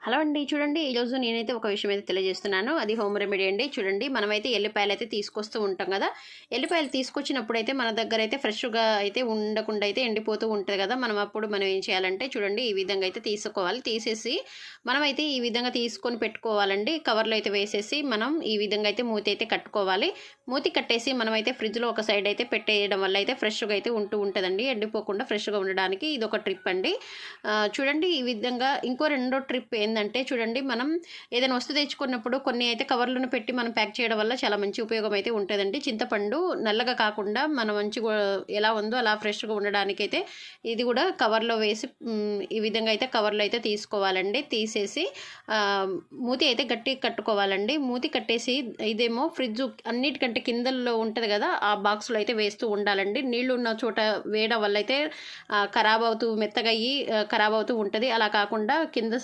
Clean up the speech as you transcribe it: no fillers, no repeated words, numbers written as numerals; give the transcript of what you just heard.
Hello అండి. చూడండి, ఈరోజు నేనైతే ఒక విషయం అయితే తెలియజేస్తున్నాను. అది హోమ్ రెమెడీ అండి. చూడండి, మనమైతే ఎల్లిపాయలు అయితే తీసుకొస్తూ ఉంటాం కదా. ఎల్లిపాయలు తీసుకొచ్చినప్పుడు అయితే మన దగ్గర అయితే ఫ్రెష్గా అయితే ఉండకుండా అయితే ఎండిపోతూ ఉంటుంది కదా. మనం ఏం చేయాలంటే చూడండి, ఈ విధంగా అయితే తీసుకోవాలి. తీసేసి మనమైతే ఈ విధంగా తీసుకొని పెట్టుకోవాలండి. కవర్లో అయితే వేసేసి మనం ఈ విధంగా అయితే మూతి అయితే కట్టుకోవాలి. మూతి కట్టేసి మనమైతే ఫ్రిడ్జ్లో ఒక సైడ్ అయితే పెట్టేయడం వల్ల అయితే ఫ్రెష్గా అయితే ఉంటుందండి. ఎండిపోకుండా ఫ్రెష్గా ఉండడానికి ఇది ఒక ట్రిప్ అండి. చూడండి, ఈ విధంగా ఇంకో రెండో ట్రిప్ ఏంటంటే చూడండి, మనం ఏదైనా వస్తువు తెచ్చుకున్నప్పుడు కొన్ని అయితే కవర్లను పెట్టి మనం ప్యాక్ చేయడం వల్ల చాలా మంచి ఉపయోగం అయితే ఉంటుందండి. చింతపండు నల్లగా కాకుండా మన మంచిగా ఎలా ఉందో అలా ఫ్రెష్గా ఉండడానికి అయితే ఇది కూడా కవర్లో వేసి ఈ విధంగా అయితే కవర్లో అయితే తీసుకోవాలండి. తీసేసి మూతి అయితే గట్టి కట్టుకోవాలండి. మూతి కట్టేసి ఇదేమో ఫ్రిడ్జ్ అన్నిటికంటే కిందల్లో ఉంటుంది కదా, ఆ బాక్స్లో అయితే వేస్తూ ఉండాలండి. నీళ్లు ఉన్న చోట వేయడం వల్ల అయితే ఖరాబ్ అవుతూ మెత్తగా అయ్యి ఖరాబ్ అవుతూ ఉంటుంది. అలా కాకుండా కింద